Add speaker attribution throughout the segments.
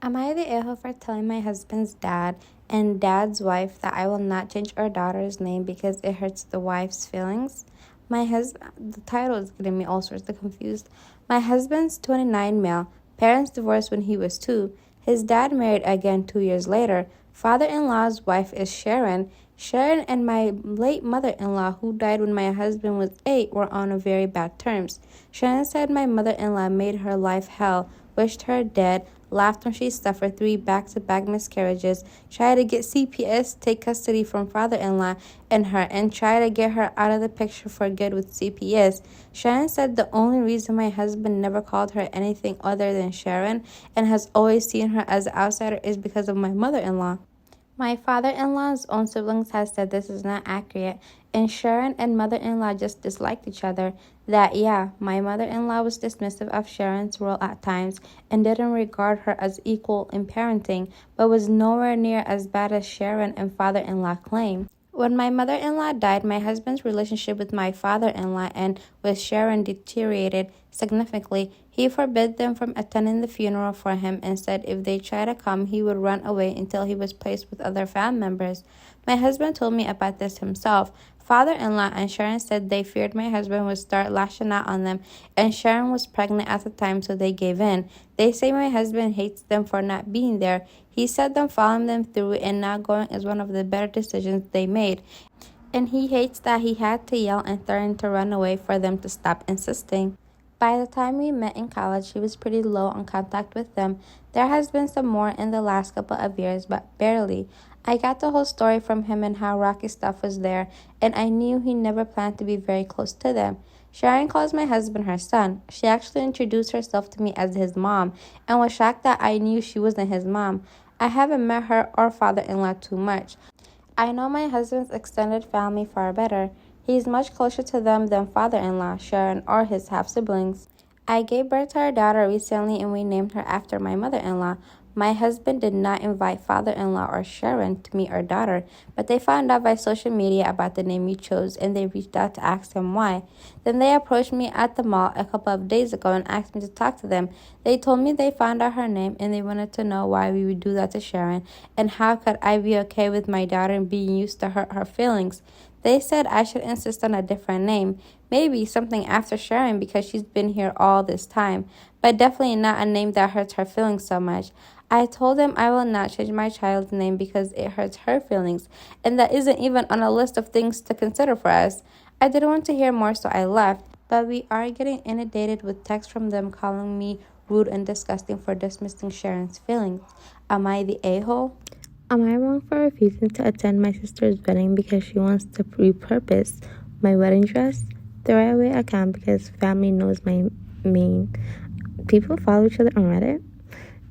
Speaker 1: Am I the a-hole for telling my husband's dad and dad's wife that I will not change our daughter's name because it hurts the wife's feelings? The title is getting me all sorts of confused. My husband's 29 male. Parents divorced when he was 2. His dad married again 2 years later. Father-in-law's wife is Sharon. Sharon and my late mother-in-law, who died when my husband was 8, were on very bad terms. Sharon said my mother-in-law made her life hell, wished her dead, laughed when she suffered 3 back-to-back miscarriages, tried to get CPS take custody from father-in-law and her, and tried to get her out of the picture for good with CPS. Sharon said the only reason my husband never called her anything other than Sharon and has always seen her as an outsider is because of my mother-in-law. My father-in-law's own siblings has said this is not accurate, and Sharon and mother-in-law just disliked each other. My mother-in-law was dismissive of Sharon's role at times and didn't regard her as equal in parenting, but was nowhere near as bad as Sharon and father-in-law claim. When my mother-in-law died, my husband's relationship with my father-in-law and with Sharon deteriorated significantly. He forbid them from attending the funeral for him and said if they try to come, he would run away until he was placed with other family members. My husband told me about this himself. Father-in-law and Sharon said they feared my husband would start lashing out on them, and Sharon was pregnant at the time, so they gave in. They say my husband hates them for not being there. He said them following them through and not going is one of the better decisions they made, and he hates that he had to yell and threaten to run away for them to stop insisting. By the time we met in college, he was pretty low on contact with them. There has been some more in the last couple of years, but barely. I got the whole story from him and how rocky stuff was there, and I knew he never planned to be very close to them. Sharon calls my husband her son. She actually introduced herself to me as his mom and was shocked that I knew she wasn't his mom. I haven't met her or father-in-law too much. I know my husband's extended family far better. He's much closer to them than father-in-law, Sharon, or his half-siblings. I gave birth to our daughter recently and we named her after my mother-in-law. My husband did not invite father-in-law or Sharon to meet our daughter, but they found out by social media about the name we chose and they reached out to ask him why. Then they approached me at the mall a couple of days ago and asked me to talk to them. They told me they found out her name and they wanted to know why we would do that to Sharon and how could I be okay with my daughter being used to hurt her feelings. They said I should insist on a different name, maybe something after Sharon because she's been here all this time, but definitely not a name that hurts her feelings so much. I told them I will not change my child's name because it hurts her feelings, and that isn't even on a list of things to consider for us. I didn't want to hear more, so I left, but we are getting inundated with texts from them calling me rude and disgusting for dismissing Sharon's feelings. Am I the a-hole? Am I wrong for refusing to attend my sister's wedding because she wants to repurpose my wedding dress? The right way I can because family knows my main. People follow each other on Reddit?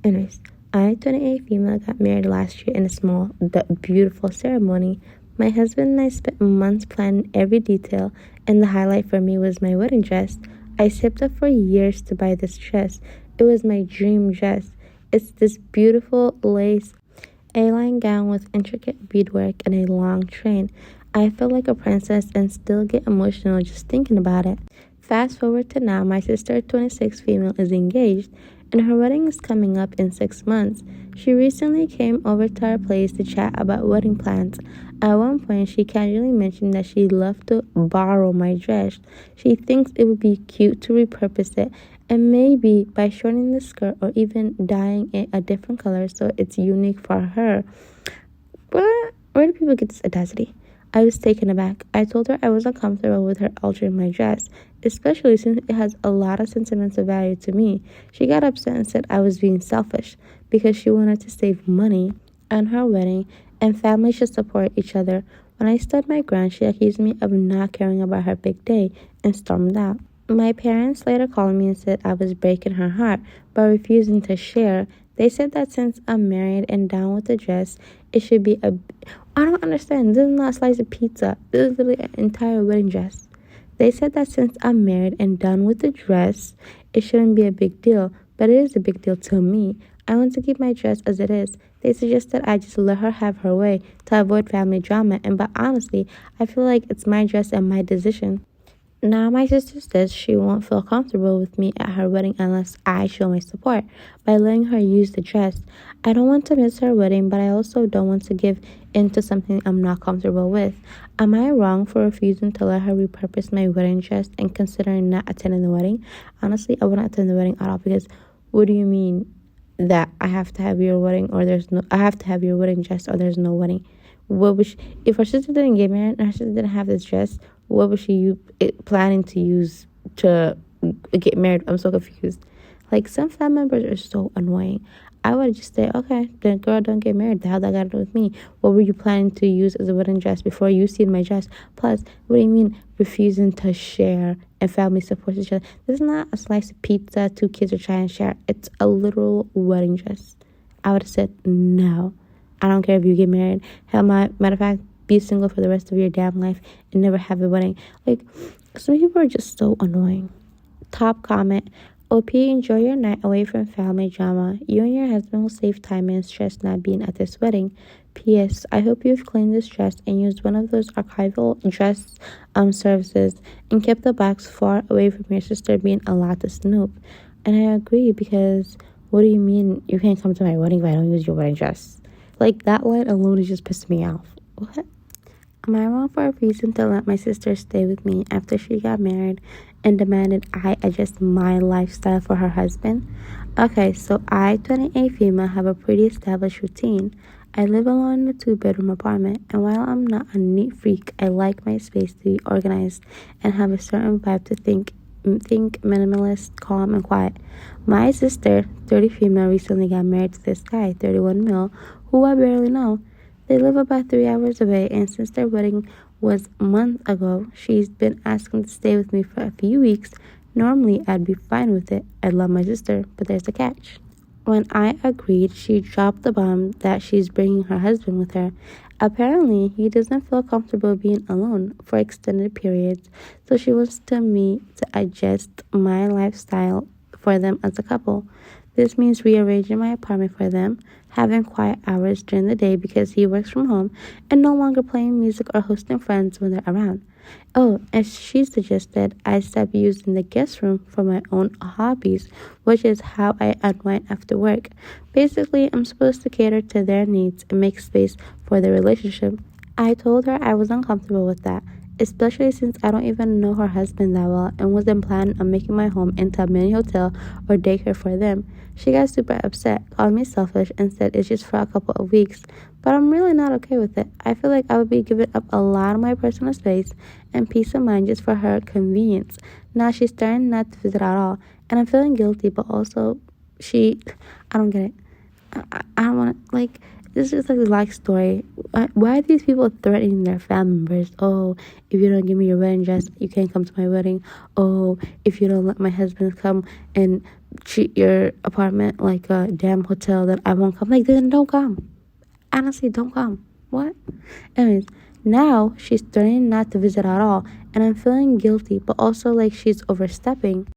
Speaker 1: Anyways, I, 28 female, got married last year in a small but beautiful ceremony. My husband and I spent months planning every detail, and the highlight for me was my wedding dress. I saved up for years to buy this dress. It was my dream dress. It's this beautiful lace A-line gown with intricate beadwork and a long train. I feel like a princess and still get emotional just thinking about it. Fast forward to now, my sister, 26 female, is engaged, and her wedding is coming up in 6 months. She recently came over to our place to chat about wedding plans. At one point, she casually mentioned that she'd love to borrow my dress. She thinks it would be cute to repurpose it, and maybe by shortening the skirt or even dyeing it a different color so it's unique for her. What? Where do people get this audacity? I was taken aback. I told her I wasn't comfortable with her altering my dress, especially since it has a lot of sentimental value to me. She got upset and said I was being selfish because she wanted to save money on her wedding and families should support each other. When I stood my ground, she accused me of not caring about her big day and stormed out. My parents later called me and said I was breaking her heart by refusing to share. They said that since I'm married and down with the dress, it should be I don't understand. This is not a slice of pizza. This is literally an entire wedding dress. They said that since I'm married and done with the dress, it shouldn't be a big deal, but it is a big deal to me. I want to keep my dress as it is. They suggested I just let her have her way to avoid family drama, but honestly, I feel like it's my dress and my decision. Now my sister says she won't feel comfortable with me at her wedding unless I show my support by letting her use the dress. I don't want to miss her wedding, but I also don't want to give in to something I'm not comfortable with. Am I wrong for refusing to let her repurpose my wedding dress and considering not attending the wedding? Honestly, I wouldn't attend the wedding at all because what do you mean that I have to have your wedding or I have to have your wedding dress or there's no wedding? What was if her sister didn't get married and her sister didn't have this dress? What was planning to use to get married? I'm so confused. Like, some family members are so annoying. I would just say, okay, then girl, don't get married. The hell that got to do with me? What were you planning to use as a wedding dress before you seen my dress? Plus, what do you mean refusing to share and family supports each other? This is not a slice of pizza 2 kids are trying to share. It's a literal wedding dress. I would have said no. I don't care if you get married. Hell, matter of fact, be single for the rest of your damn life and never have a wedding. Like, some people are just so annoying. Top comment. OP, enjoy your night away from family drama. You and your husband will save time and stress not being at this wedding. P.S. I hope you've cleaned this dress and used one of those archival dress services and kept the box far away from your sister being allowed to snoop. And I agree, because what do you mean you can't come to my wedding if I don't use your wedding dress? Like, that line alone is just pissing me off. What? Am I wrong for a reason to let my sister stay with me after she got married and demanded I adjust my lifestyle for her husband? Okay, so I, 28 female, have a pretty established routine. I live alone in a 2-bedroom apartment, and while I'm not a neat freak, I like my space to be organized and have a certain vibe to think minimalist, calm, and quiet. My sister, 30 female, recently got married to this guy, 31 male, who I barely know. They live about 3 hours away, and since their wedding was a month ago, she's been asking to stay with me for a few weeks. Normally, I'd be fine with it. I love my sister, but there's a catch. When I agreed, she dropped the bomb that she's bringing her husband with her. Apparently, he doesn't feel comfortable being alone for extended periods, so she wants me to adjust my lifestyle for them as a couple. This means rearranging my apartment for them, having quiet hours during the day because he works from home, and no longer playing music or hosting friends when they're around. Oh, and she suggested I stop using the guest room for my own hobbies, which is how I unwind after work. Basically, I'm supposed to cater to their needs and make space for their relationship. I told her I was uncomfortable with that, especially since I don't even know her husband that well and wasn't planning on making my home into a mini hotel or daycare for them. She got super upset, called me selfish, and said it's just for a couple of weeks. But I'm really not okay with it. I feel like I would be giving up a lot of my personal space and peace of mind just for her convenience. Now she's starting not to visit at all, and I'm feeling guilty, but also I don't get it. I don't want to, like, this is like a like story. Why are these people threatening their family members? Oh, if you don't give me your wedding dress, you can't come to my wedding. Oh, if you don't let my husband come and treat your apartment like a damn hotel, then I won't come. Like, then don't come. Honestly, don't come. What? Anyways, now she's threatening not to visit at all, and I'm feeling guilty, but also like she's overstepping.